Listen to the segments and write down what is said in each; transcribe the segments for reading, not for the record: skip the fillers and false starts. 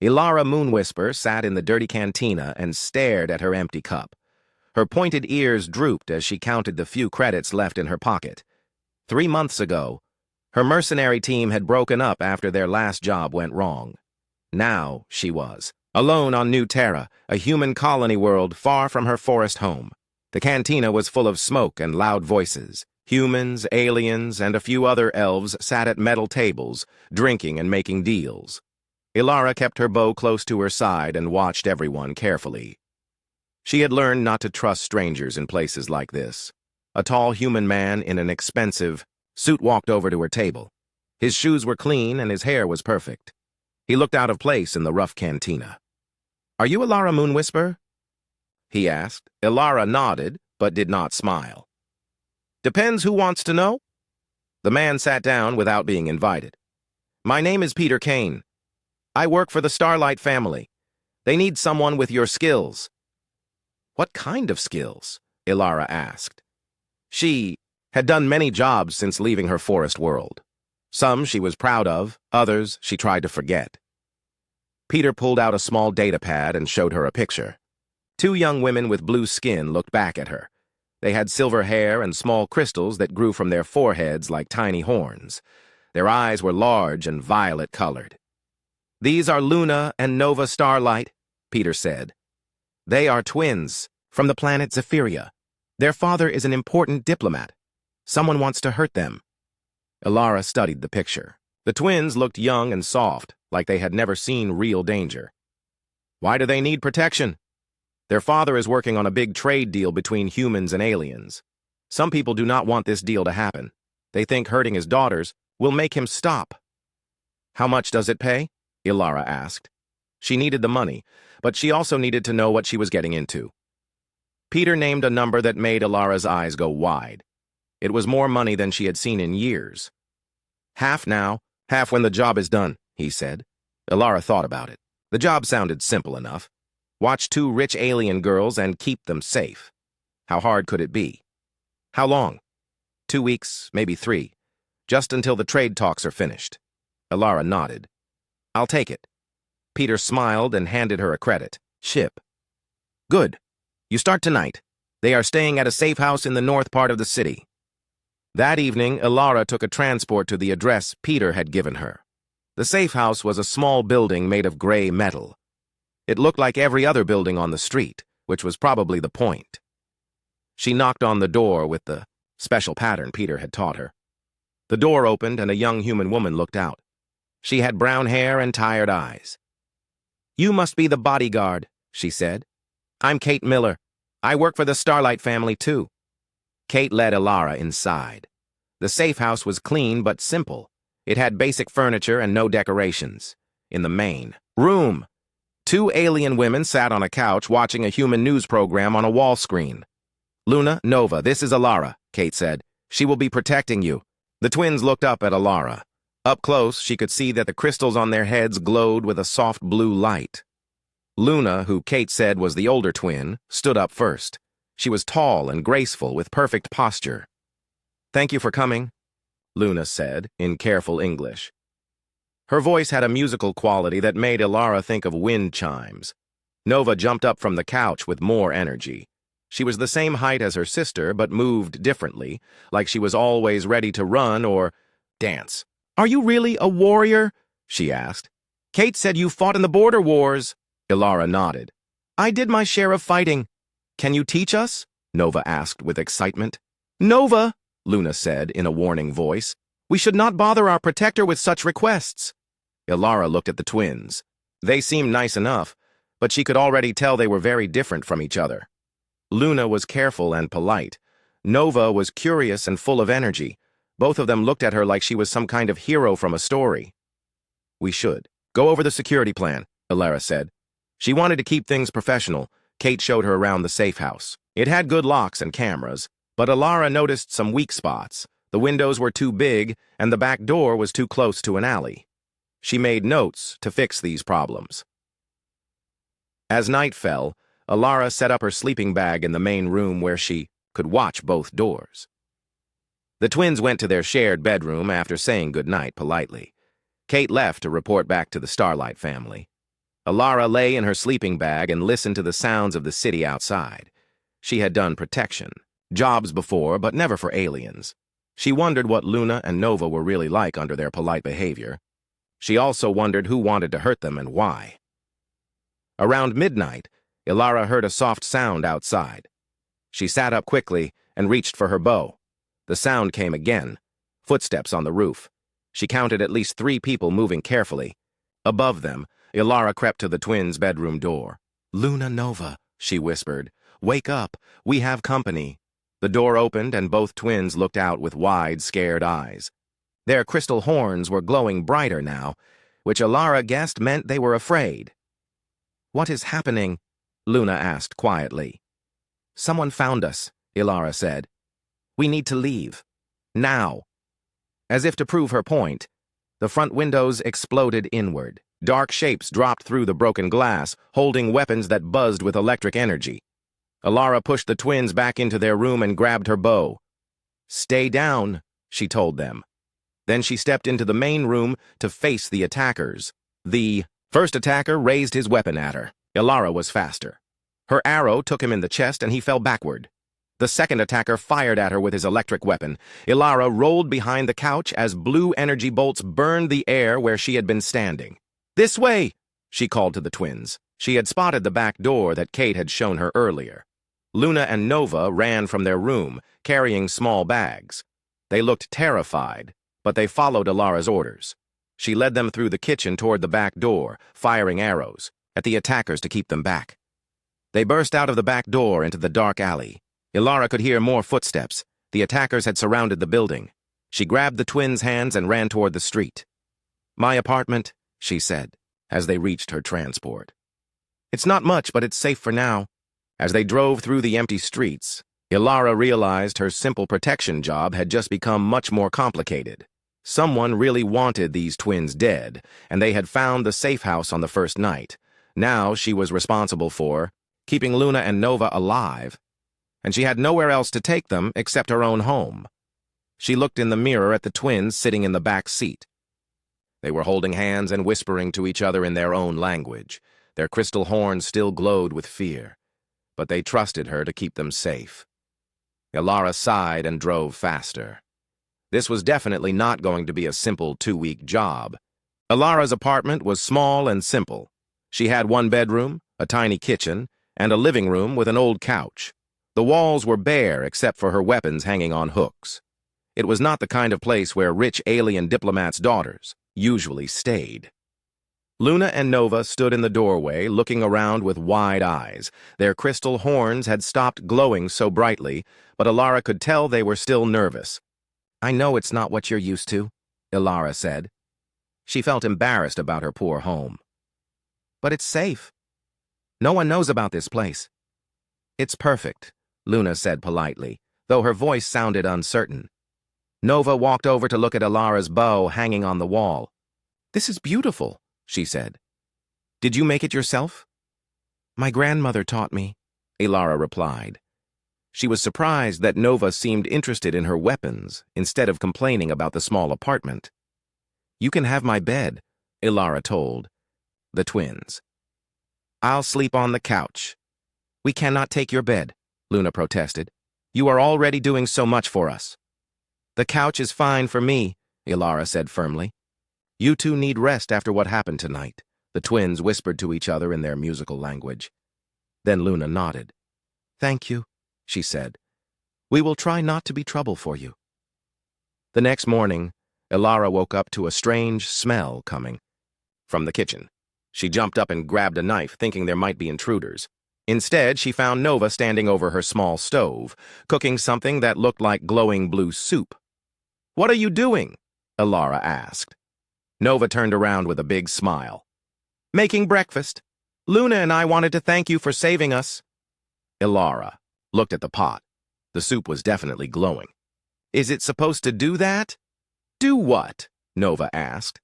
Ilara Moonwhisper sat in the dirty cantina and stared at her empty cup. Her pointed ears drooped as she counted the few credits left in her pocket. 3 months ago, her mercenary team had broken up after their last job went wrong. Now she was alone on New Terra, a human colony world far from her forest home. The cantina was full of smoke and loud voices. Humans, aliens, and a few other elves sat at metal tables, drinking and making deals. Ilara kept her bow close to her side and watched everyone carefully. She had learned not to trust strangers in places like this. A tall human man in an expensive suit walked over to her table. His shoes were clean and his hair was perfect. He looked out of place in the rough cantina. "Are you Ilara Moonwhisper?" he asked. Ilara nodded, but did not smile. "Depends who wants to know." The man sat down without being invited. "My name is Peter Kane. I work for the Starlight family. They need someone with your skills." "What kind of skills?" Ilara asked. She had done many jobs since leaving her forest world. Some she was proud of, others she tried to forget. Peter pulled out a small data pad and showed her a picture. 2 young women with blue skin looked back at her. They had silver hair and small crystals that grew from their foreheads like tiny horns. Their eyes were large and violet-colored. "These are Luna and Nova Starlight," Peter said. "They are twins from the planet Zephyria. Their father is an important diplomat. Someone wants to hurt them." Ilara studied the picture. The twins looked young and soft, like they had never seen real danger. "Why do they need protection?" "Their father is working on a big trade deal between humans and aliens. Some people do not want this deal to happen. They think hurting his daughters will make him stop." "How much does it pay?" Ilara asked. She needed the money, but she also needed to know what she was getting into. Peter named a number that made Ilara's eyes go wide. It was more money than she had seen in years. "Half now, half when the job is done," he said. Ilara thought about it. The job sounded simple enough. Watch 2 rich alien girls and keep them safe. How hard could it be? "How long?" 2 weeks, maybe 3. Just until the trade talks are finished. Ilara nodded. "I'll take it." Peter smiled and handed her a credit. "Ship." "Good. You start tonight. They are staying at a safe house in the north part of the city." That evening, Ilara took a transport to the address Peter had given her. The safe house was a small building made of gray metal. It looked like every other building on the street, which was probably the point. She knocked on the door with the special pattern Peter had taught her. The door opened and a young human woman looked out. She had brown hair and tired eyes. "You must be the bodyguard," she said. "I'm Kate Miller. I work for the Starlight family, too." Kate led Ilara inside. The safe house was clean but simple. It had basic furniture and no decorations. In the main room, 2 alien women sat on a couch watching a human news program on a wall screen. "Luna, Nova, this is Ilara," Kate said. "She will be protecting you." The twins looked up at Ilara. Up close, she could see that the crystals on their heads glowed with a soft blue light. Luna, who Kate said was the older twin, stood up first. She was tall and graceful with perfect posture. "Thank you for coming," Luna said in careful English. Her voice had a musical quality that made Ilara think of wind chimes. Nova jumped up from the couch with more energy. She was the same height as her sister, but moved differently, like she was always ready to run or dance. "Are you really a warrior?" she asked. "Kate said you fought in the border wars." Ilara nodded. "I did my share of fighting. Can you teach us?" Nova asked with excitement. "Nova," Luna said in a warning voice, "we should not bother our protector with such requests." Ilara looked at the twins. They seemed nice enough, but she could already tell they were very different from each other. Luna was careful and polite. Nova was curious and full of energy. Both of them looked at her like she was some kind of hero from a story. "We should go over the security plan," Ilara said. She wanted to keep things professional. Kate showed her around the safe house. It had good locks and cameras, but Ilara noticed some weak spots. The windows were too big, and the back door was too close to an alley. She made notes to fix these problems. As night fell, Ilara set up her sleeping bag in the main room where she could watch both doors. The twins went to their shared bedroom after saying goodnight politely. Kate left to report back to the Starlight family. Alara lay in her sleeping bag and listened to the sounds of the city outside. She had done protection jobs before, but never for aliens. She wondered what Luna and Nova were really like under their polite behavior. She also wondered who wanted to hurt them and why. Around midnight, Ilara heard a soft sound outside. She sat up quickly and reached for her bow. The sound came again. Footsteps on the roof. She counted at least 3 people moving carefully. Above them, Ilara crept to the twins' bedroom door. "Luna, Nova," she whispered. "Wake up. We have company." The door opened and both twins looked out with wide, scared eyes. Their crystal horns were glowing brighter now, which Ilara guessed meant they were afraid. "What is happening?" Luna asked quietly. "Someone found us," Ilara said. "We need to leave. Now." As if to prove her point, the front windows exploded inward. Dark shapes dropped through the broken glass, holding weapons that buzzed with electric energy. Ilara pushed the twins back into their room and grabbed her bow. "Stay down," she told them. Then she stepped into the main room to face the attackers. The first attacker raised his weapon at her. Ilara was faster. Her arrow took him in the chest and he fell backward. The second attacker fired at her with his electric weapon. Ilara rolled behind the couch as blue energy bolts burned the air where she had been standing. "This way!" she called to the twins. She had spotted the back door that Kate had shown her earlier. Luna and Nova ran from their room, carrying small bags. They looked terrified, but they followed Ilara's orders. She led them through the kitchen toward the back door, firing arrows at the attackers to keep them back. They burst out of the back door into the dark alley. Ilara could hear more footsteps. The attackers had surrounded the building. She grabbed the twins' hands and ran toward the street. "My apartment," she said, as they reached her transport. "It's not much, but it's safe for now." As they drove through the empty streets, Ilara realized her simple protection job had just become much more complicated. Someone really wanted these twins dead, and they had found the safe house on the first night. Now she was responsible for keeping Luna and Nova alive, and she had nowhere else to take them except her own home. She looked in the mirror at the twins sitting in the back seat. They were holding hands and whispering to each other in their own language. Their crystal horns still glowed with fear, but they trusted her to keep them safe. Ilara sighed and drove faster. This was definitely not going to be a simple 2-week job. Ilara's apartment was small and simple. She had 1 bedroom, a tiny kitchen, and a living room with an old couch. The walls were bare except for her weapons hanging on hooks. It was not the kind of place where rich alien diplomats' daughters usually stayed. Luna and Nova stood in the doorway, looking around with wide eyes. Their crystal horns had stopped glowing so brightly, but Ilara could tell they were still nervous. "I know it's not what you're used to," Ilara said. She felt embarrassed about her poor home. "But it's safe. No one knows about this place." "It's perfect," Luna said politely, though her voice sounded uncertain. Nova walked over to look at Ilara's bow hanging on the wall. "This is beautiful," she said. "Did you make it yourself?" "My grandmother taught me," Ilara replied. She was surprised that Nova seemed interested in her weapons instead of complaining about the small apartment. "You can have my bed," Ilara told the twins. "I'll sleep on the couch." "We cannot take your bed," Luna protested. "You are already doing so much for us." "The couch is fine for me," Ilara said firmly. "You two need rest after what happened tonight," the twins whispered to each other in their musical language. Then Luna nodded. "Thank you," she said. "We will try not to be trouble for you." The next morning, Ilara woke up to a strange smell coming from the kitchen. She jumped up and grabbed a knife, thinking there might be intruders. Instead, she found Nova standing over her small stove, cooking something that looked like glowing blue soup. "What are you doing?" Ilara asked. Nova turned around with a big smile. "Making breakfast. Luna and I wanted to thank you for saving us." Ilara looked at the pot. The soup was definitely glowing. "Is it supposed to do that?" "Do what?" Nova asked.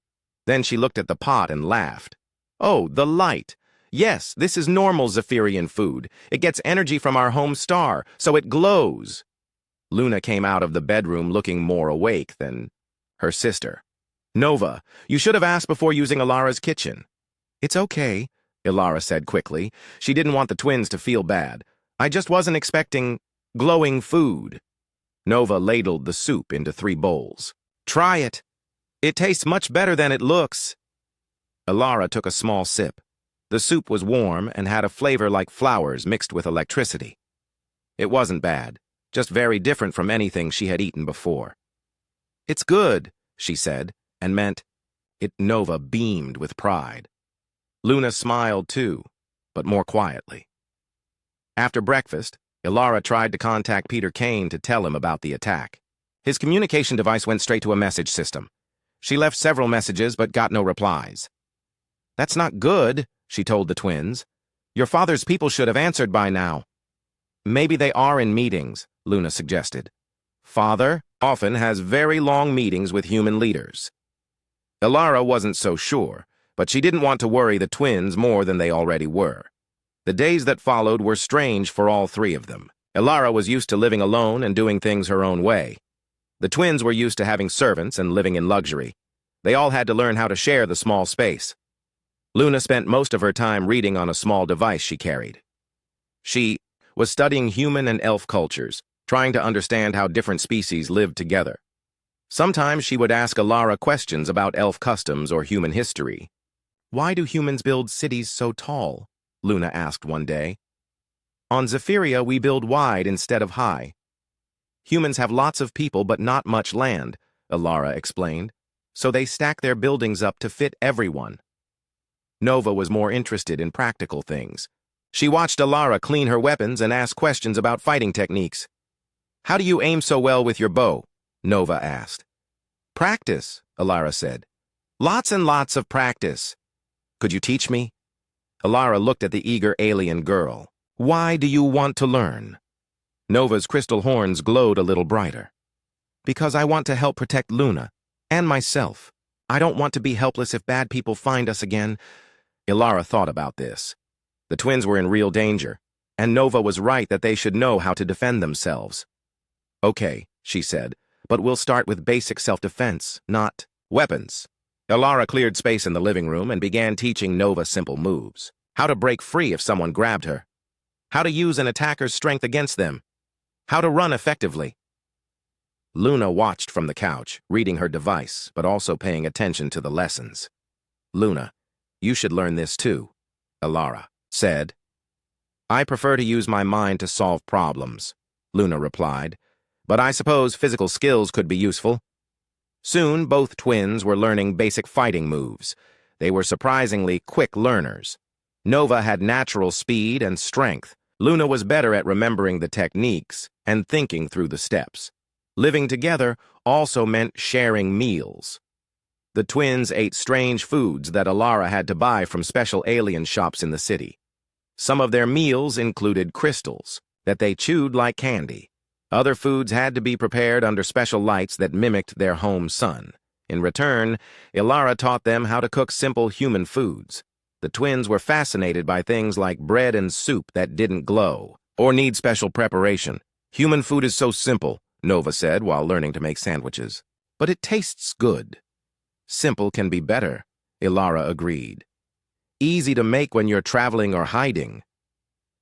Then she looked at the pot and laughed. "Oh, the light. Yes, this is normal Zephyrian food. It gets energy from our home star, so it glows." Luna came out of the bedroom looking more awake than her sister. "Nova, you should have asked before using Ilara's kitchen." "It's okay," Ilara said quickly. She didn't want the twins to feel bad. I just wasn't expecting glowing food. Nova ladled the soup into 3 bowls. Try it. It tastes much better than it looks. Ilara took a small sip. The soup was warm and had a flavor like flowers mixed with electricity. It wasn't bad, just very different from anything she had eaten before. It's good, she said, and meant it. Nova beamed with pride. Luna smiled too, but more quietly. After breakfast, Ilara tried to contact Peter Kane to tell him about the attack. His communication device went straight to a message system. She left several messages but got no replies. That's not good, she told the twins. Your father's people should have answered by now. Maybe they are in meetings, Luna suggested. Father often has very long meetings with human leaders. Ilara wasn't so sure, but she didn't want to worry the twins more than they already were. The days that followed were strange for all 3 of them. Ilara was used to living alone and doing things her own way. The twins were used to having servants and living in luxury. They all had to learn how to share the small space. Luna spent most of her time reading on a small device she carried. She was studying human and elf cultures, trying to understand how different species lived together. Sometimes she would ask Ilara questions about elf customs or human history. Why do humans build cities so tall? Luna asked one day. On Zephyria, we build wide instead of high. Humans have lots of people but not much land, Ilara explained, so they stack their buildings up to fit everyone. Nova was more interested in practical things. She watched Ilara clean her weapons and ask questions about fighting techniques. How do you aim so well with your bow? Nova asked. Practice, Ilara said. Lots and lots of practice. Could you teach me? Ilara looked at the eager alien girl. Why do you want to learn? Nova's crystal horns glowed a little brighter. Because I want to help protect Luna, and myself. I don't want to be helpless if bad people find us again. Ilara thought about this. The twins were in real danger, and Nova was right that they should know how to defend themselves. Okay, she said, but we'll start with basic self-defense, not weapons. Ilara cleared space in the living room and began teaching Nova simple moves. How to break free if someone grabbed her. How to use an attacker's strength against them. How to run effectively. Luna watched from the couch, reading her device, but also paying attention to the lessons. Luna, you should learn this too, Ilara said. I prefer to use my mind to solve problems, Luna replied, but I suppose physical skills could be useful. Soon, both twins were learning basic fighting moves. They were surprisingly quick learners. Nova had natural speed and strength. Luna was better at remembering the techniques and thinking through the steps. Living together also meant sharing meals. The twins ate strange foods that Ilara had to buy from special alien shops in the city. Some of their meals included crystals that they chewed like candy. Other foods had to be prepared under special lights that mimicked their home sun. In return, Ilara taught them how to cook simple human foods. The twins were fascinated by things like bread and soup that didn't glow or need special preparation. Human food is so simple, Nova said while learning to make sandwiches. But it tastes good. Simple can be better, Ilara agreed. Easy to make when you're traveling or hiding.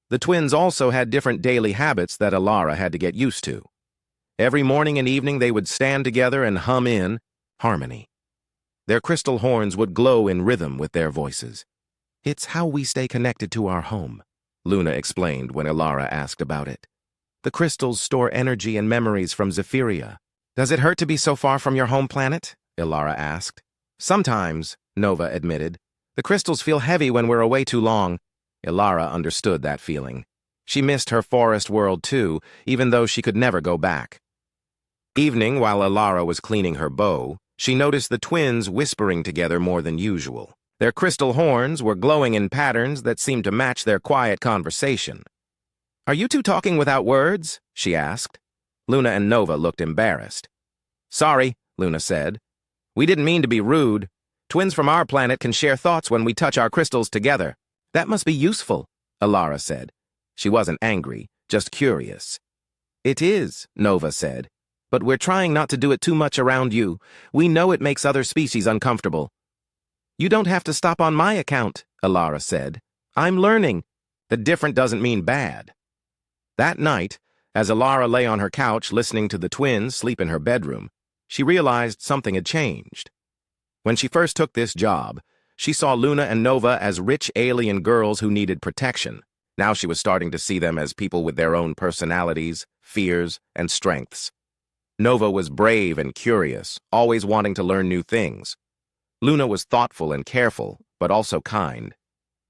The twins also had different daily habits that Ilara had to get used to. Every morning and evening they would stand together and hum in harmony. Their crystal horns would glow in rhythm with their voices. It's how we stay connected to our home, Luna explained when Ilara asked about it. The crystals store energy and memories from Zephyria. Does it hurt to be so far from your home planet? Ilara asked. Sometimes, Nova admitted. The crystals feel heavy when we're away too long. Ilara understood that feeling. She missed her forest world too, even though she could never go back. Evening, while Ilara was cleaning her bow, she noticed the twins whispering together more than usual. Their crystal horns were glowing in patterns that seemed to match their quiet conversation. Are you two talking without words? She asked. Luna and Nova looked embarrassed. Sorry, Luna said. We didn't mean to be rude. Twins from our planet can share thoughts when we touch our crystals together. That must be useful, Ilara said. She wasn't angry, just curious. It is, Nova said. But we're trying not to do it too much around you. We know it makes other species uncomfortable. You don't have to stop on my account, Ilara said. I'm learning that different doesn't mean bad. That night, as Alara lay on her couch listening to the twins sleep in her bedroom, she realized something had changed. When she first took this job, she saw Luna and Nova as rich alien girls who needed protection. Now she was starting to see them as people with their own personalities, fears, and strengths. Nova was brave and curious, always wanting to learn new things. Luna was thoughtful and careful, but also kind.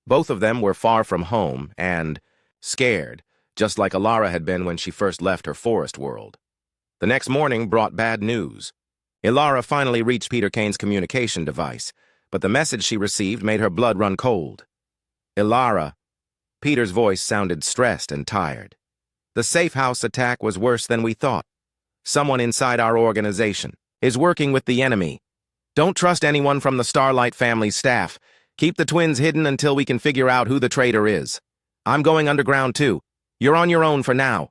Both of them were far from home and scared, just like Alara had been when she first left her forest world. The next morning brought bad news. Alara finally reached Peter Kane's communication device, but the message she received made her blood run cold. Alara. Peter's voice sounded stressed and tired. The safe house attack was worse than we thought. Someone inside our organization is working with the enemy. Don't trust anyone from the Starlight family's staff. Keep the twins hidden until we can figure out who the traitor is. I'm going underground too. You're on your own for now.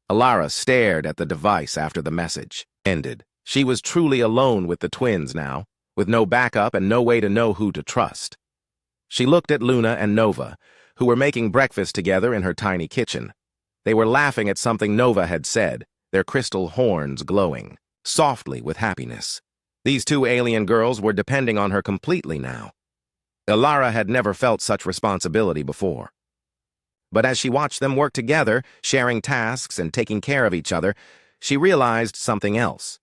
Alara stared at the device after the message ended. She was truly alone with the twins now, with no backup and no way to know who to trust. She looked at Luna and Nova, who were making breakfast together in her tiny kitchen. They were laughing at something Nova had said, their crystal horns glowing, softly with happiness. These two alien girls were depending on her completely now. Alara had never felt such responsibility before. But as she watched them work together, sharing tasks and taking care of each other, she realized something else.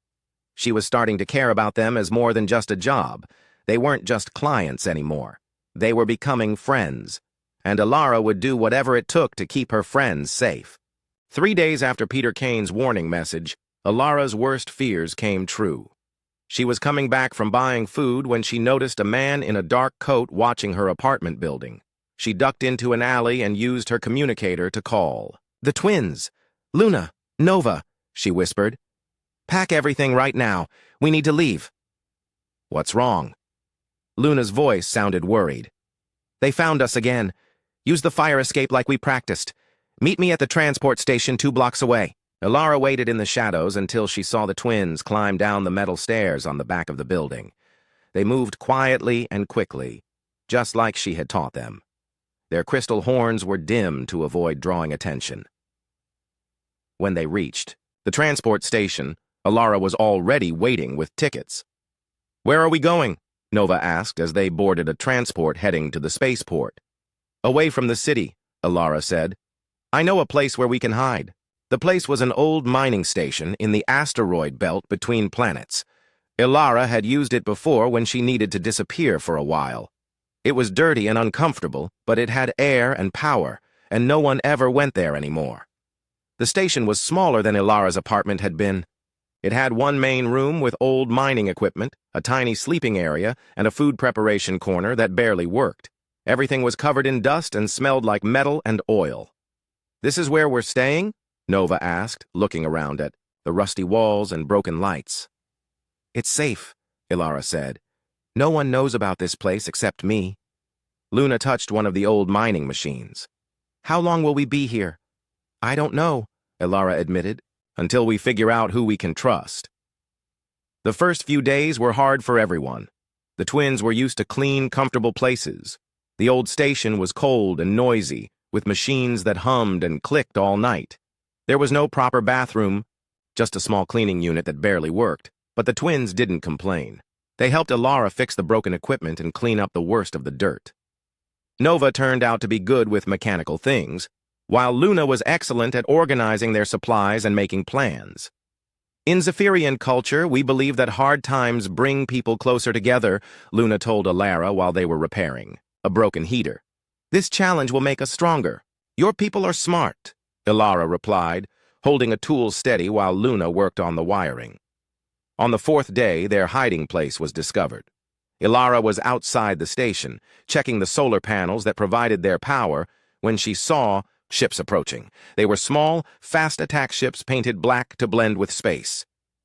She was starting to care about them as more than just a job. They weren't just clients anymore. They were becoming friends, and Alara would do whatever it took to keep her friends safe. 3 days after Peter Kane's warning message, Alara's worst fears came true. She was coming back from buying food when she noticed a man in a dark coat watching her apartment building. She ducked into an alley and used her communicator to call. "The twins! Luna! Nova!" she whispered. "Pack everything right now. We need to leave." "What's wrong?" Luna's voice sounded worried. "They found us again. Use the fire escape like we practiced. Meet me at the transport station 2 blocks away." Alara waited in the shadows until she saw the twins climb down the metal stairs on the back of the building. They moved quietly and quickly, just like she had taught them. Their crystal horns were dim to avoid drawing attention. When they reached the transport station, Alara was already waiting with tickets. "Where are we going?" Nova asked as they boarded a transport heading to the spaceport. "Away from the city," Alara said. "I know a place where we can hide." The place was an old mining station in the asteroid belt between planets. Alara had used it before when she needed to disappear for a while. It was dirty and uncomfortable, but it had air and power, and no one ever went there anymore. The station was smaller than Alara's apartment had been. It had one main room with old mining equipment, a tiny sleeping area, and a food preparation corner that barely worked. Everything was covered in dust and smelled like metal and oil. "This is where we're staying?" Nova asked, looking around at the rusty walls and broken lights. "It's safe," Alara said. "No one knows about this place except me." Luna touched one of the old mining machines. "How long will we be here?" "I don't know," Alara admitted, "until we figure out who we can trust." The first few days were hard for everyone. The twins were used to clean, comfortable places. The old station was cold and noisy, with machines that hummed and clicked all night. There was no proper bathroom, just a small cleaning unit that barely worked, but the twins didn't complain. They helped Alara fix the broken equipment and clean up the worst of the dirt. Nova turned out to be good with mechanical things, while Luna was excellent at organizing their supplies and making plans. "In Zephyrian culture, we believe that hard times bring people closer together," Luna told Alara while they were repairing a broken heater. "This challenge will make us stronger. Your people are smart," Alara replied, holding a tool steady while Luna worked on the wiring. On the 4th day, their hiding place was discovered. Alara was outside the station, checking the solar panels that provided their power, when she saw ships approaching. They were small, fast attack ships painted black to blend with space.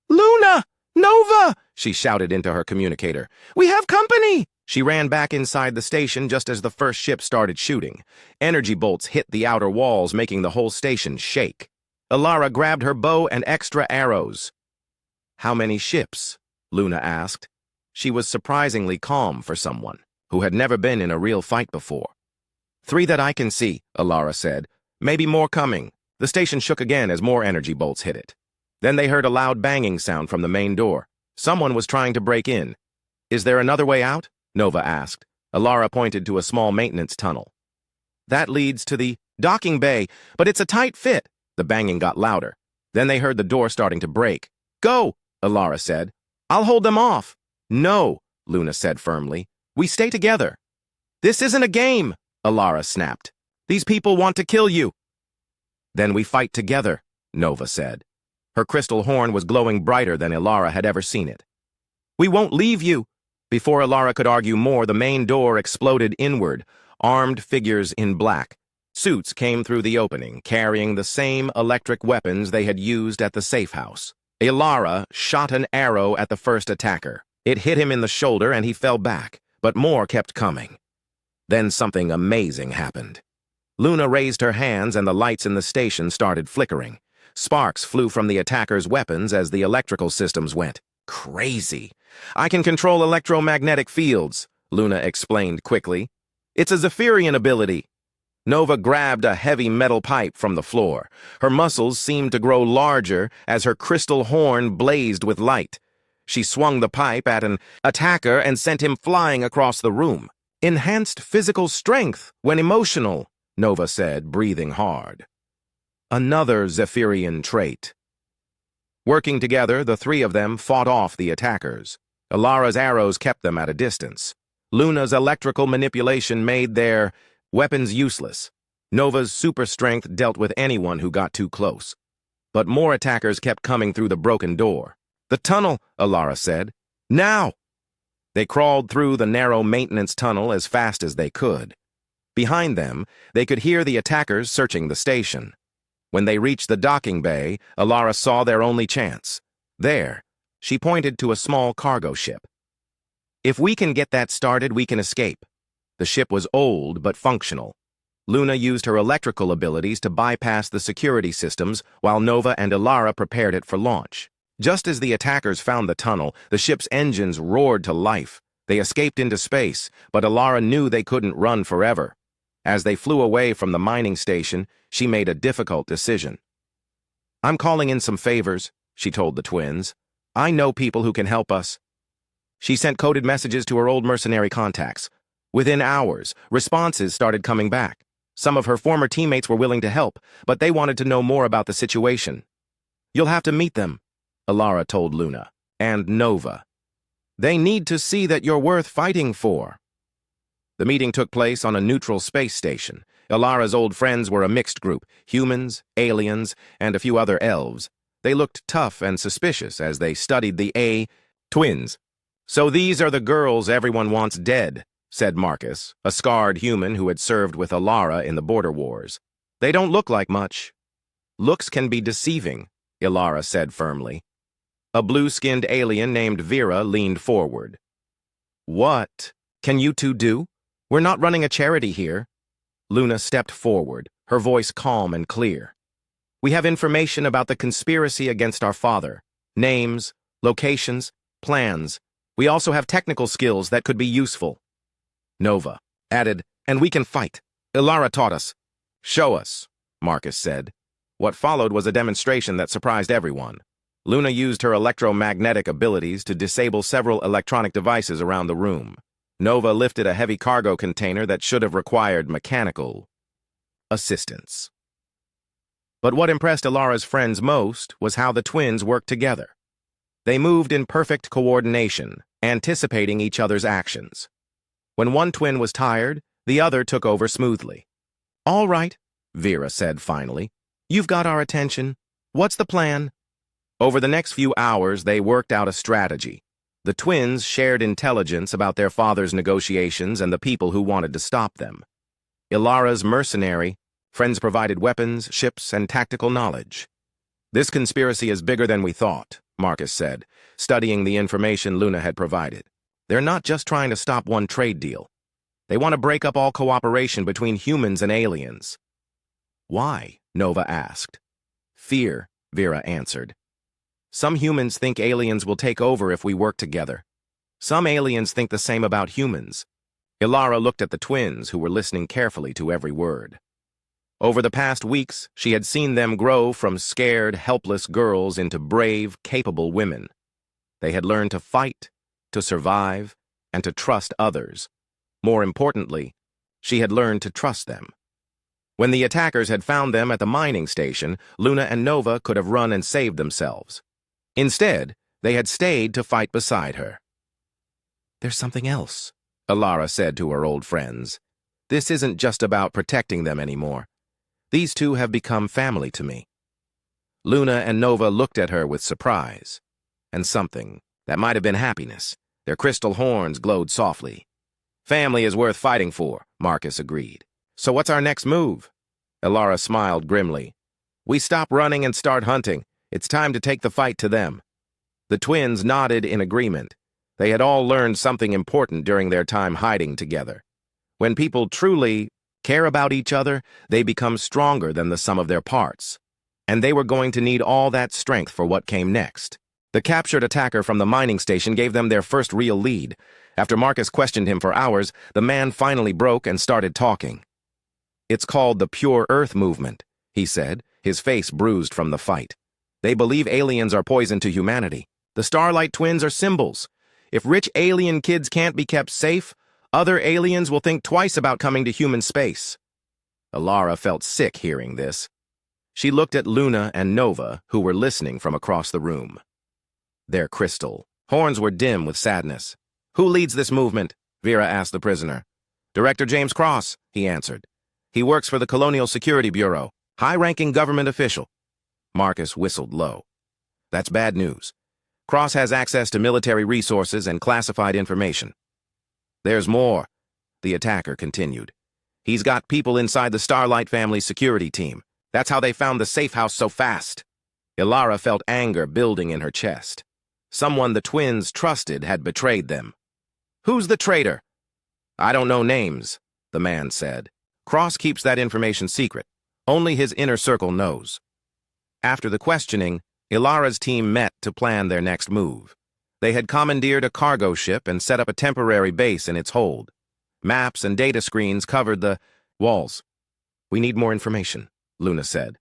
"Luna! Nova!" she shouted into her communicator. "We have company!" She ran back inside the station just as the first ship started shooting. Energy bolts hit the outer walls, making the whole station shake. Alara grabbed her bow and extra arrows. "How many ships?" Luna asked. She was surprisingly calm for someone who had never been in a real fight before. 3 that I can see, Alara said. Maybe more coming. The station shook again as more energy bolts hit it. Then they heard a loud banging sound from the main door. Someone was trying to break in. Is there another way out? Nova asked. Alara pointed to a small maintenance tunnel. That leads to the docking bay, but it's a tight fit. The banging got louder. Then they heard the door starting to break. Go, Alara said. I'll hold them off. No, Luna said firmly. We stay together. This isn't a game, Alara snapped. These people want to kill you. Then we fight together, Nova said. Her crystal horn was glowing brighter than Alara had ever seen it. We won't leave you. Before Alara could argue more, the main door exploded inward, armed figures in black. Suits came through the opening, carrying the same electric weapons they had used at the safe house. Alara shot an arrow at the first attacker. It hit him in the shoulder and he fell back, but more kept coming. Then something amazing happened. Luna raised her hands and the lights in the station started flickering. Sparks flew from the attacker's weapons as the electrical systems went crazy. I can control electromagnetic fields, Luna explained quickly. It's a Zephyrian ability. Nova grabbed a heavy metal pipe from the floor. Her muscles seemed to grow larger as her crystal horn blazed with light. She swung the pipe at an attacker and sent him flying across the room. Enhanced physical strength when emotional, Nova said, breathing hard. Another Zephyrian trait. Working together, the 3 of them fought off the attackers. Alara's arrows kept them at a distance. Luna's electrical manipulation made their weapons useless. Nova's super strength dealt with anyone who got too close. But more attackers kept coming through the broken door. The tunnel, Alara said. Now! They crawled through the narrow maintenance tunnel as fast as they could. Behind them, they could hear the attackers searching the station. When they reached the docking bay, Alara saw their only chance. There, she pointed to a small cargo ship. If we can get that started, we can escape. The ship was old but functional. Luna used her electrical abilities to bypass the security systems while Nova and Alara prepared it for launch. Just as the attackers found the tunnel, the ship's engines roared to life. They escaped into space, but Alara knew they couldn't run forever. As they flew away from the mining station, she made a difficult decision. I'm calling in some favors, she told the twins. I know people who can help us. She sent coded messages to her old mercenary contacts. Within hours, responses started coming back. Some of her former teammates were willing to help, but they wanted to know more about the situation. You'll have to meet them, Alara told Luna, and Nova. They need to see that you're worth fighting for. The meeting took place on a neutral space station. Alara's old friends were a mixed group, humans, aliens, and a few other elves. They looked tough and suspicious as they studied the twins. So these are the girls everyone wants dead, said Marcus, a scarred human who had served with Alara in the border wars. They don't look like much. Looks can be deceiving, Alara said firmly. A blue-skinned alien named Vera leaned forward. What can you two do? We're not running a charity here. Luna stepped forward, her voice calm and clear. We have information about the conspiracy against our father. Names, locations, plans. We also have technical skills that could be useful. Nova added, and we can fight. Alara taught us. Show us, Marcus said. What followed was a demonstration that surprised everyone. Luna used her electromagnetic abilities to disable several electronic devices around the room. Nova lifted a heavy cargo container that should have required mechanical assistance. But what impressed Alara's friends most was how the twins worked together. They moved in perfect coordination, anticipating each other's actions. When one twin was tired, the other took over smoothly. All right, Vera said finally. You've got our attention. What's the plan? Over the next few hours, they worked out a strategy. The twins shared intelligence about their father's negotiations and the people who wanted to stop them. Alara's mercenary, friends provided weapons, ships, and tactical knowledge. This conspiracy is bigger than we thought, Marcus said, studying the information Luna had provided. They're not just trying to stop one trade deal. They want to break up all cooperation between humans and aliens. Why? Nova asked. Fear, Vera answered. Some humans think aliens will take over if we work together. Some aliens think the same about humans. Ilara looked at the twins, who were listening carefully to every word. Over the past weeks, she had seen them grow from scared, helpless girls into brave, capable women. They had learned to fight, to survive, and to trust others. More importantly, she had learned to trust them. When the attackers had found them at the mining station, Luna and Nova could have run and saved themselves. Instead, they had stayed to fight beside her. "There's something else," Ilara said to her old friends. "This isn't just about protecting them anymore. These two have become family to me." Luna and Nova looked at her with surprise, and something that might have been happiness. Their crystal horns glowed softly. "Family is worth fighting for," Marcus agreed. "So what's our next move?" Ilara smiled grimly. "We stop running and start hunting. It's time to take the fight to them." The twins nodded in agreement. They had all learned something important during their time hiding together. When people truly care about each other, they become stronger than the sum of their parts. And they were going to need all that strength for what came next. The captured attacker from the mining station gave them their first real lead. After Marcus questioned him for hours, the man finally broke and started talking. "It's called the Pure Earth Movement," he said, his face bruised from the fight. "They believe aliens are poison to humanity. The Starlight Twins are symbols. If rich alien kids can't be kept safe, other aliens will think twice about coming to human space." Ilara felt sick hearing this. She looked at Luna and Nova, who were listening from across the room. Their crystal horns were dim with sadness. "Who leads this movement?" Vera asked the prisoner. "Director James Cross," he answered. "He works for the Colonial Security Bureau, high-ranking government official." Marcus whistled low. "That's bad news. Cross has access to military resources and classified information." "There's more," the attacker continued. "He's got people inside the Starlight family security team. That's how they found the safe house so fast." Ilara felt anger building in her chest. Someone the twins trusted had betrayed them. "Who's the traitor?" "I don't know names," the man said. "Cross keeps that information secret. Only his inner circle knows." After the questioning, Ilara's team met to plan their next move. They had commandeered a cargo ship and set up a temporary base in its hold. Maps and data screens covered the walls. "We need more information," Luna said.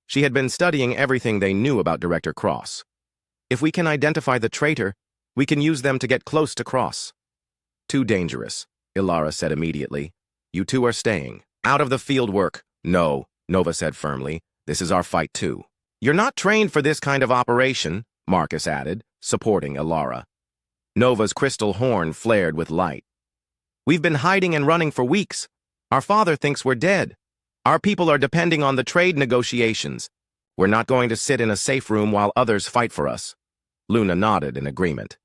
She had been studying everything they knew about Director Cross. "If we can identify the traitor, we can use them to get close to Cross." "Too dangerous," Ilara said immediately. "You two are staying. Out of the field work." "No," Nova said firmly. "This is our fight too." "You're not trained for this kind of operation," Marcus added, supporting Ilara. Nova's crystal horn flared with light. "We've been hiding and running for weeks. Our father thinks we're dead. Our people are depending on the trade negotiations. We're not going to sit in a safe room while others fight for us." Luna nodded in agreement.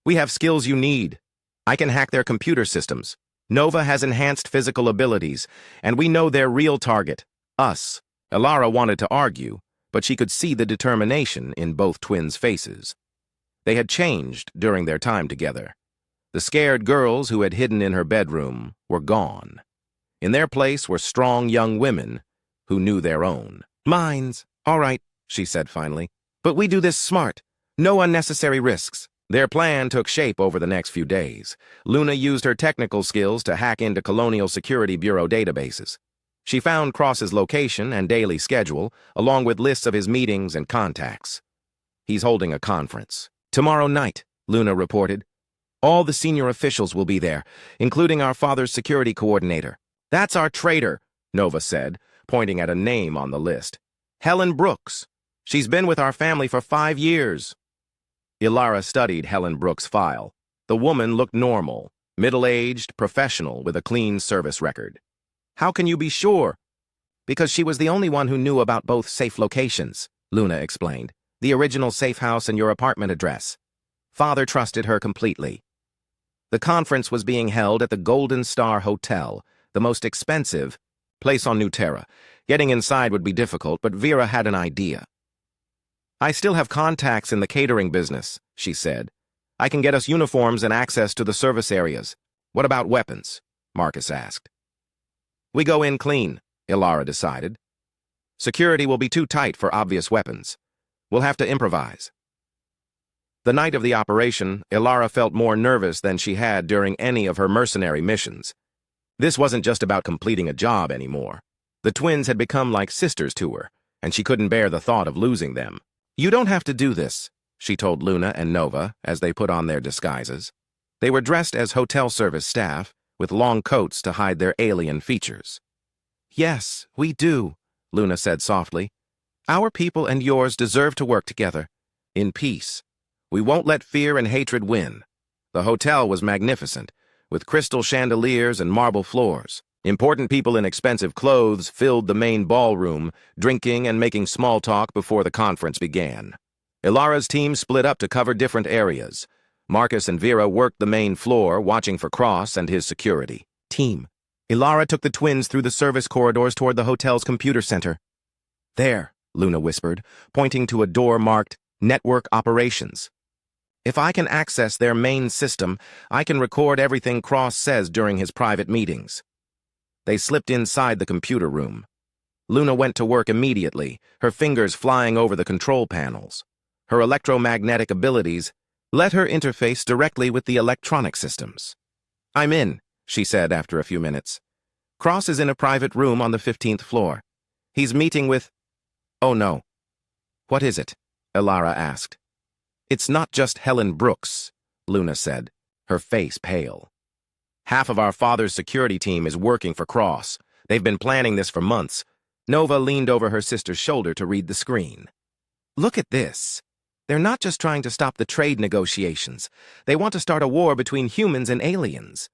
"We have skills you need. I can hack their computer systems. Nova has enhanced physical abilities, and we know their real target, us." Ilara wanted to argue, but she could see the determination in both twins' faces. They had changed during their time together. The scared girls who had hidden in her bedroom were gone. In their place were strong young women who knew their own. "Mines, all right," she said finally. "But we do this smart. No unnecessary risks." Their plan took shape over the next few days. Luna used her technical skills to hack into Colonial Security Bureau databases. She found Cross's location and daily schedule, along with lists of his meetings and contacts. "He's holding a conference tomorrow night," Luna reported. "All the senior officials will be there, including our father's security coordinator." "That's our traitor," Nova said, pointing at a name on the list. "Helen Brooks. She's been with our family for 5 years." Ilara studied Helen Brooks' file. The woman looked normal, middle-aged, professional with a clean service record. "How can you be sure?" "Because she was the only one who knew about both safe locations," Luna explained. "The original safe house and your apartment address. Father trusted her completely." The conference was being held at the Golden Star Hotel, the most expensive place on New Terra. Getting inside would be difficult, but Vera had an idea. "I still have contacts in the catering business," she said. "I can get us uniforms and access to the service areas." "What about weapons?" Marcus asked. "We go in clean," Ilara decided. "Security will be too tight for obvious weapons. We'll have to improvise." The night of the operation, Ilara felt more nervous than she had during any of her mercenary missions. This wasn't just about completing a job anymore. The twins had become like sisters to her, and she couldn't bear the thought of losing them. "You don't have to do this," she told Luna and Nova as they put on their disguises. They were dressed as hotel service staff, with long coats to hide their alien features. "Yes, we do," Luna said softly. "Our people and yours deserve to work together, in peace. We won't let fear and hatred win." The hotel was magnificent, with crystal chandeliers and marble floors. Important people in expensive clothes filled the main ballroom, drinking and making small talk before the conference began. Ilara's team split up to cover different areas. Marcus and Vera worked the main floor, watching for Cross and his security team. Ilara took the twins through the service corridors toward the hotel's computer center. "There," Luna whispered, pointing to a door marked Network Operations. "If I can access their main system, I can record everything Cross says during his private meetings." They slipped inside the computer room. Luna went to work immediately, her fingers flying over the control panels. Her electromagnetic abilities let her interface directly with the electronic systems. "I'm in," she said after a few minutes. "Cross is in a private room on the 15th floor. He's meeting with—" "Oh no." "What is it?" Ilara asked. "It's not just Helen Brooks," Luna said, her face pale. "Half of our father's security team is working for Cross. They've been planning this for months." Nova leaned over her sister's shoulder to read the screen. "Look at this. They're not just trying to stop the trade negotiations. They want to start a war between humans and aliens."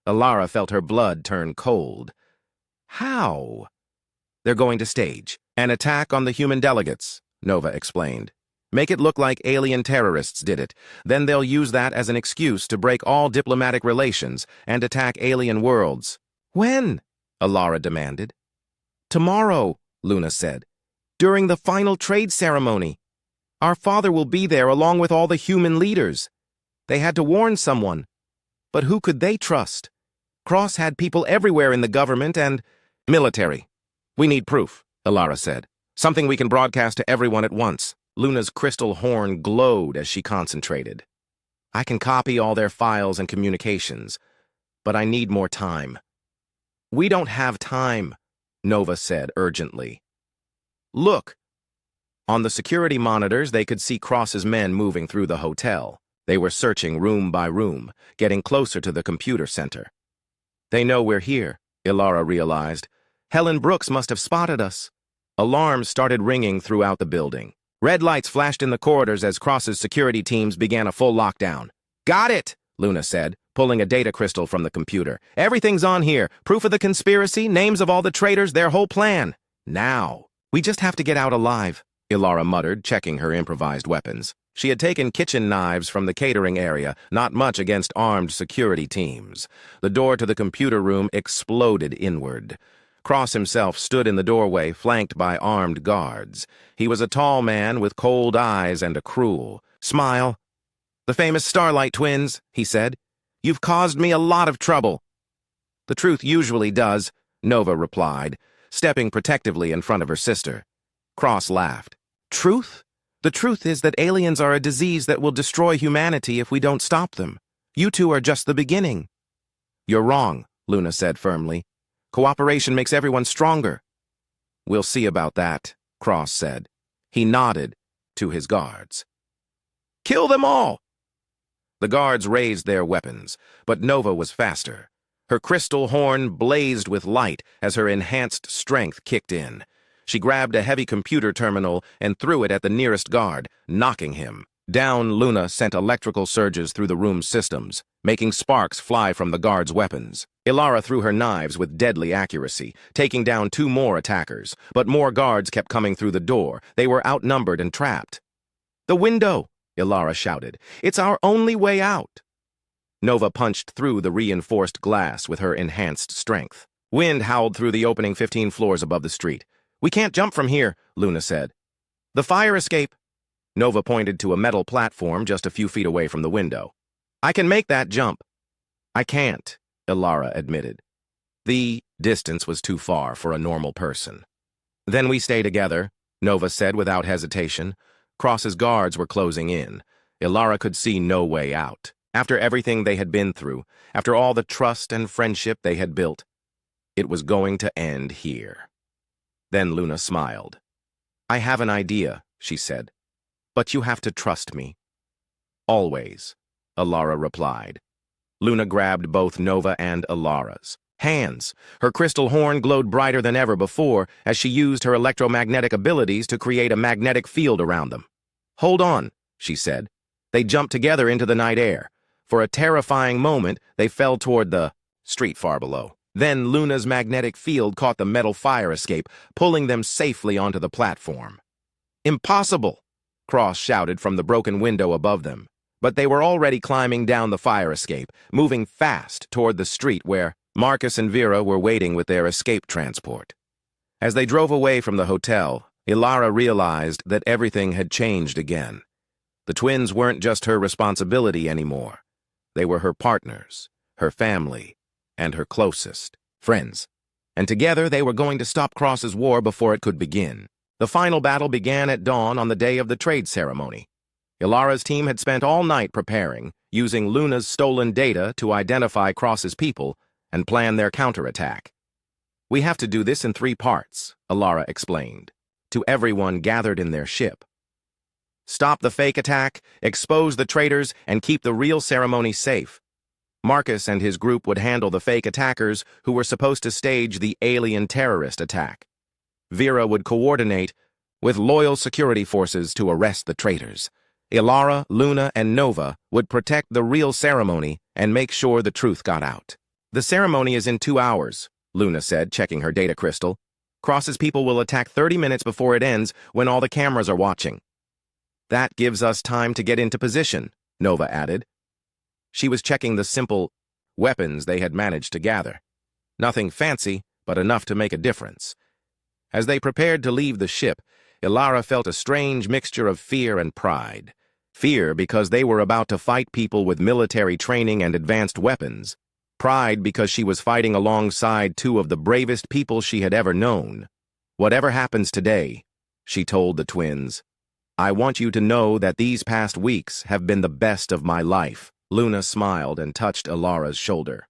Ilara felt her blood turn cold. "How?" "They're going to stage an attack on the human delegates," Nova explained. "Make it look like alien terrorists did it. Then they'll use that as an excuse to break all diplomatic relations and attack alien worlds." "When?" Ilara demanded. "Tomorrow," Luna said, "during the final trade ceremony. Our father will be there along with all the human leaders. They had to warn someone. But who could they trust? Cross had people everywhere in the government and—" "Military. We need proof," Ilara said. "Something we can broadcast to everyone at once." Luna's crystal horn glowed as she concentrated. "I can copy all their files and communications, but I need more time." "We don't have time," Nova said urgently. "Look." On the security monitors, they could see Cross's men moving through the hotel. They were searching room by room, getting closer to the computer center. "They know we're here," Ilara realized. "Helen Brooks must have spotted us." Alarms started ringing throughout the building. Red lights flashed in the corridors as Cross's security teams began a full lockdown. "Got it," Luna said, pulling a data crystal from the computer. "Everything's on here. Proof of the conspiracy, names of all the traitors, their whole plan. Now, we just have to get out alive," Ilara muttered, checking her improvised weapons. She had taken kitchen knives from the catering area, not much against armed security teams. The door to the computer room exploded inward. Cross himself stood in the doorway, flanked by armed guards. He was a tall man with cold eyes and a cruel smile. "The famous Starlight twins," he said. "You've caused me a lot of trouble." "The truth usually does," Nova replied, stepping protectively in front of her sister. Cross laughed. "Truth? The truth is that aliens are a disease that will destroy humanity if we don't stop them. You two are just the beginning." "You're wrong," Luna said firmly. "Cooperation makes everyone stronger." "We'll see about that," Cross said. He nodded to his guards. "Kill them all!" The guards raised their weapons, but Nova was faster. Her crystal horn blazed with light as her enhanced strength kicked in. She grabbed a heavy computer terminal and threw it at the nearest guard, knocking him. Down, Luna sent electrical surges through the room's systems, making sparks fly from the guards' weapons. Ilara threw her knives with deadly accuracy, taking down 2 more attackers, but more guards kept coming through the door. They were outnumbered and trapped. "The window!" Ilara shouted. "It's our only way out!" Nova punched through the reinforced glass with her enhanced strength. Wind howled through the opening 15 floors above the street. "We can't jump from here," Luna said. "The fire escape!" Nova pointed to a metal platform just a few feet away from the window. "I can make that jump." "I can't," Ilara admitted. The distance was too far for a normal person. "Then we stay together," Nova said without hesitation. Cross's guards were closing in. Ilara could see no way out. After everything they had been through, after all the trust and friendship they had built, it was going to end here. Then Luna smiled. "I have an idea," she said, "but you have to trust me." "Always," Ilara replied. Luna grabbed both Nova and Ilara's hands. Her crystal horn glowed brighter than ever before as she used her electromagnetic abilities to create a magnetic field around them. "Hold on," she said. They jumped together into the night air. For a terrifying moment, they fell toward the street far below. Then Luna's magnetic field caught the metal fire escape, pulling them safely onto the platform. "Impossible!" Cross shouted from the broken window above them. But they were already climbing down the fire escape, moving fast toward the street where Marcus and Vera were waiting with their escape transport. As they drove away from the hotel, Ilara realized that everything had changed again. The twins weren't just her responsibility anymore. They were her partners, her family, and her closest friends. And together they were going to stop Cross's war before it could begin. The final battle began at dawn on the day of the trade ceremony. Ilara's team had spent all night preparing, using Luna's stolen data to identify Cross's people and plan their counterattack. "We have to do this in 3 parts, Ilara explained, to everyone gathered in their ship. Stop the fake attack, expose the traitors, and keep the real ceremony safe. Marcus and his group would handle the fake attackers who were supposed to stage the alien terrorist attack. Vera would coordinate with loyal security forces to arrest the traitors. Ilara, Luna, and Nova would protect the real ceremony and make sure the truth got out. The ceremony is in 2 hours, Luna said, checking her data crystal. Cross's people will attack 30 minutes before it ends when all the cameras are watching. That gives us time to get into position, Nova added. She was checking the simple weapons they had managed to gather. Nothing fancy, but enough to make a difference. As they prepared to leave the ship, Ilara felt a strange mixture of fear and pride. Fear because they were about to fight people with military training and advanced weapons. Pride because she was fighting alongside 2 of the bravest people she had ever known. "Whatever happens today," she told the twins, "I want you to know that these past weeks have been the best of my life." Luna smiled and touched Ilara's shoulder.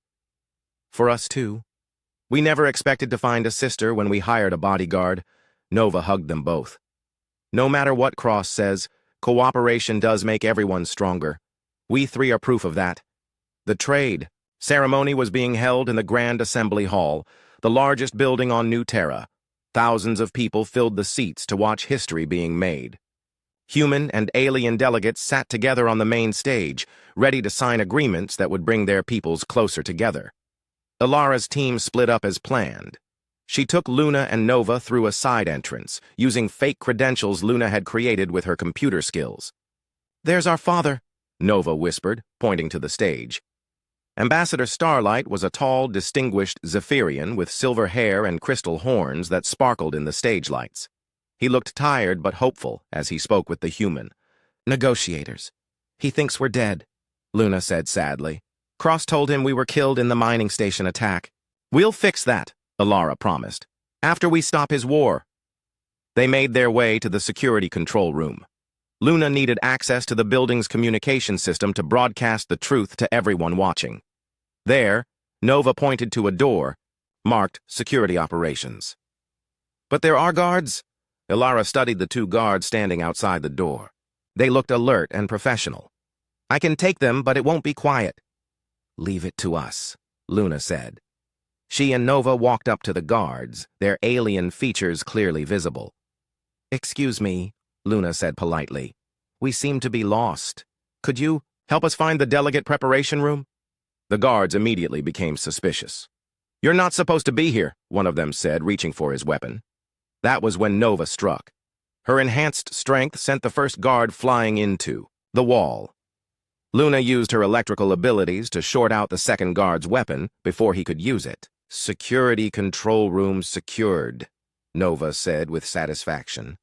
"For us too. We never expected to find a sister when we hired a bodyguard." Nova hugged them both. "No matter what Cross says, cooperation does make everyone stronger. We 3 are proof of that." The trade ceremony was being held in the Grand Assembly Hall, the largest building on New Terra. Thousands of people filled the seats to watch history being made. Human and alien delegates sat together on the main stage, ready to sign agreements that would bring their peoples closer together. Ilara's team split up as planned. She took Luna and Nova through a side entrance, using fake credentials Luna had created with her computer skills. "There's our father," Nova whispered, pointing to the stage. Ambassador Starlight was a tall, distinguished Zephyrian with silver hair and crystal horns that sparkled in the stage lights. He looked tired but hopeful as he spoke with the human. "Negotiators. He thinks we're dead," Luna said sadly. "Cross told him we were killed in the mining station attack." "We'll fix that," Ilara promised, "after we stop his war." They made their way to the security control room. Luna needed access to the building's communication system to broadcast the truth to everyone watching. There, Nova pointed to a door, marked Security Operations. "But there are guards?" Ilara studied the 2 guards standing outside the door. They looked alert and professional. "I can take them, but it won't be quiet." "Leave it to us," Luna said. She and Nova walked up to the guards, their alien features clearly visible. "Excuse me," Luna said politely. "We seem to be lost. Could you help us find the delegate preparation room?" The guards immediately became suspicious. "You're not supposed to be here," one of them said, reaching for his weapon. That was when Nova struck. Her enhanced strength sent the first guard flying into the wall. Luna used her electrical abilities to short out the second guard's weapon before he could use it. "Security control room secured," Nova said with satisfaction.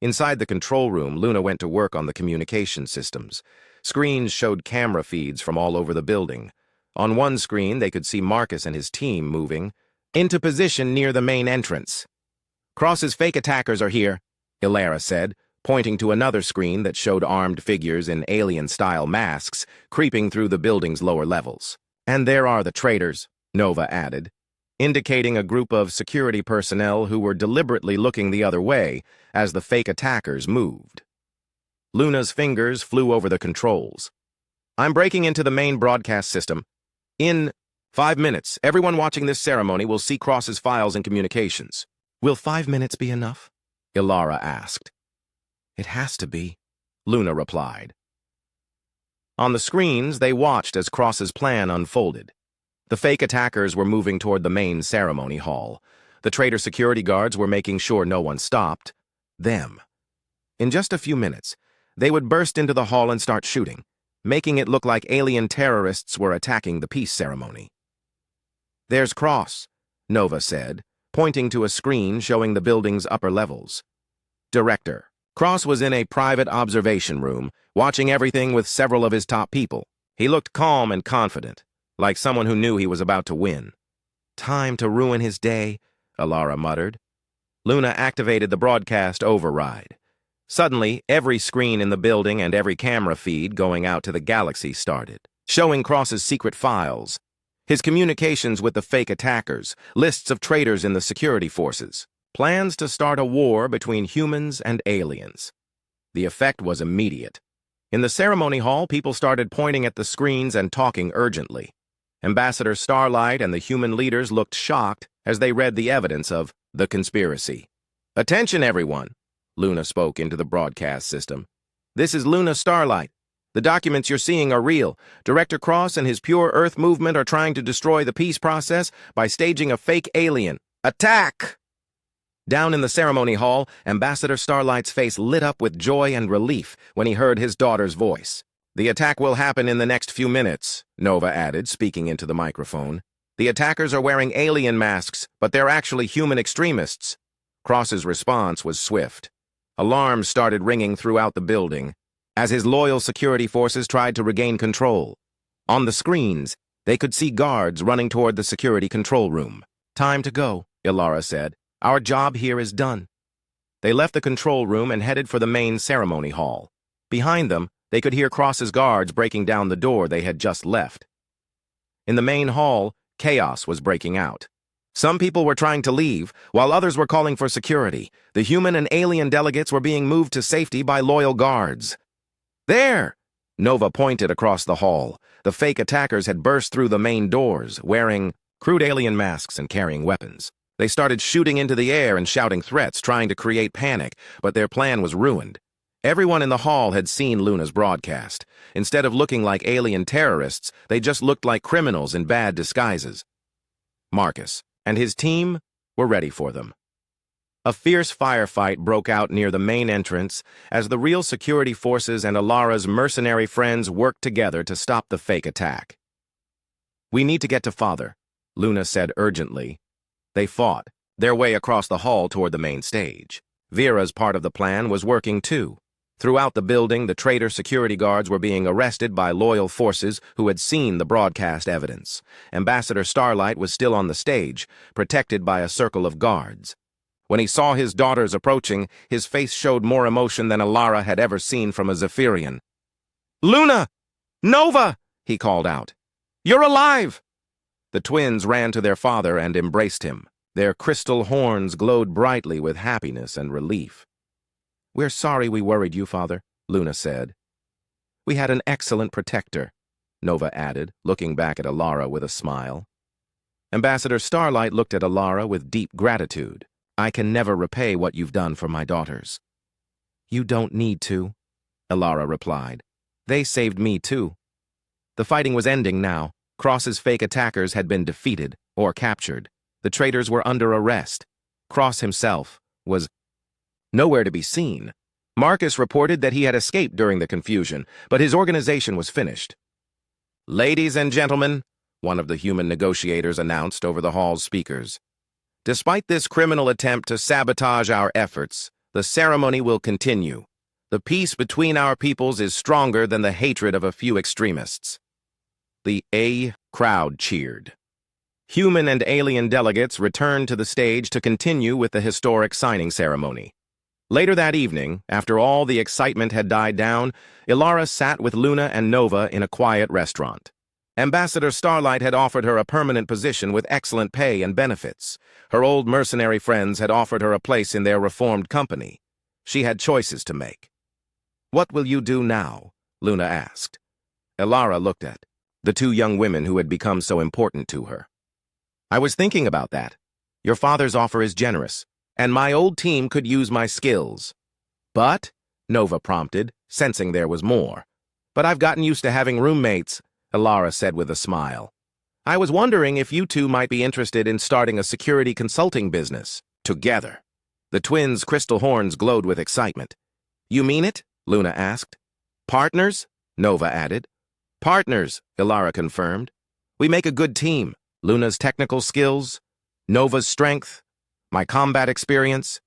Inside the control room, Luna went to work on the communication systems. Screens showed camera feeds from all over the building. On one screen, they could see Marcus and his team moving into position near the main entrance. "Cross's fake attackers are here," Ilara said, pointing to another screen that showed armed figures in alien-style masks creeping through the building's lower levels. "And there are the traitors," Nova added, indicating a group of security personnel who were deliberately looking the other way as the fake attackers moved. Luna's fingers flew over the controls. "I'm breaking into the main broadcast system. In 5 minutes, everyone watching this ceremony will see Cross's files and communications." "Will 5 minutes be enough?" Ilara asked. "It has to be," Luna replied. On the screens, they watched as Cross's plan unfolded. The fake attackers were moving toward the main ceremony hall. The traitor security guards were making sure no one stopped them. In just a few minutes, they would burst into the hall and start shooting, making it look like alien terrorists were attacking the peace ceremony. "There's Cross," Nova said, pointing to a screen showing the building's upper levels. "Director." Cross was in a private observation room, watching everything with several of his top people. He looked calm and confident, like someone who knew he was about to win. "Time to ruin his day," Ilara muttered. Luna activated the broadcast override. Suddenly, every screen in the building and every camera feed going out to the galaxy started, showing Cross's secret files, his communications with the fake attackers, lists of traitors in the security forces, plans to start a war between humans and aliens. The effect was immediate. In the ceremony hall, people started pointing at the screens and talking urgently. Ambassador Starlight and the human leaders looked shocked as they read the evidence of the conspiracy. "Attention, everyone," Luna spoke into the broadcast system. "This is Luna Starlight. The documents you're seeing are real. Director Cross and his Pure Earth movement are trying to destroy the peace process by staging a fake alien. Attack!" Down in the ceremony hall, Ambassador Starlight's face lit up with joy and relief when he heard his daughter's voice. "The attack will happen in the next few minutes," Nova added, speaking into the microphone. "The attackers are wearing alien masks, but they're actually human extremists." Cross's response was swift. Alarms started ringing throughout the building as his loyal security forces tried to regain control. On the screens, they could see guards running toward the security control room. "Time to go," Ilara said. "Our job here is done." They left the control room and headed for the main ceremony hall. Behind them, they could hear Cross's guards breaking down the door they had just left. In the main hall, chaos was breaking out. Some people were trying to leave, while others were calling for security. The human and alien delegates were being moved to safety by loyal guards. "There!" Nova pointed across the hall. The fake attackers had burst through the main doors, wearing crude alien masks and carrying weapons. They started shooting into the air and shouting threats, trying to create panic, but their plan was ruined. Everyone in the hall had seen Luna's broadcast. Instead of looking like alien terrorists, they just looked like criminals in bad disguises. Marcus and his team were ready for them. A fierce firefight broke out near the main entrance as the real security forces and Ilara's mercenary friends worked together to stop the fake attack. "We need to get to Father," Luna said urgently. They fought, their way across the hall toward the main stage. Vera's part of the plan was working too. Throughout the building, the traitor security guards were being arrested by loyal forces who had seen the broadcast evidence. Ambassador Starlight was still on the stage, protected by a circle of guards. When he saw his daughters approaching, his face showed more emotion than Ilara had ever seen from a Zephyrian. "Luna! Nova!" he called out. "You're alive!" The twins ran to their father and embraced him. Their crystal horns glowed brightly with happiness and relief. "We're sorry we worried you, Father," Luna said. "We had an excellent protector," Nova added, looking back at Ilara with a smile. Ambassador Starlight looked at Ilara with deep gratitude. "I can never repay what you've done for my daughters." "You don't need to," Ilara replied. "They saved me too." The fighting was ending now. Cross's fake attackers had been defeated or captured. The traitors were under arrest. Cross himself was nowhere to be seen. Marcus reported that he had escaped during the confusion, but his organization was finished. "Ladies and gentlemen," one of the human negotiators announced over the hall's speakers, "despite this criminal attempt to sabotage our efforts, the ceremony will continue. The peace between our peoples is stronger than the hatred of a few extremists." The crowd cheered. Human and alien delegates returned to the stage to continue with the historic signing ceremony. Later that evening, after all the excitement had died down, Ilara sat with Luna and Nova in a quiet restaurant. Ambassador Starlight had offered her a permanent position with excellent pay and benefits. Her old mercenary friends had offered her a place in their reformed company. She had choices to make. "What will you do now?" Luna asked. Ilara looked at the two young women who had become so important to her. "I was thinking about that. Your father's offer is generous, and my old team could use my skills." "But," Nova prompted, sensing there was more. "But I've gotten used to having roommates," Ilara said with a smile. "I was wondering if you two might be interested in starting a security consulting business together." The twins' crystal horns glowed with excitement. "You mean it?" Luna asked. "Partners?" Nova added. "Partners," Ilara confirmed. "We make a good team. Luna's technical skills, Nova's strength, my combat experience.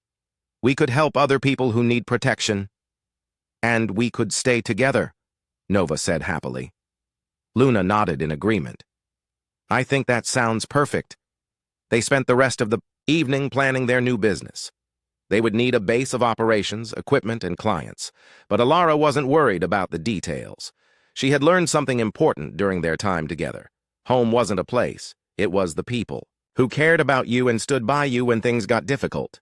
We could help other people who need protection. And we could stay together," Nova said happily. Luna nodded in agreement. "I think that sounds perfect." They spent the rest of the evening planning their new business. They would need a base of operations, equipment, and clients, but Ilara wasn't worried about the details. She had learned something important during their time together. Home wasn't a place, it was the people, who cared about you and stood by you when things got difficult.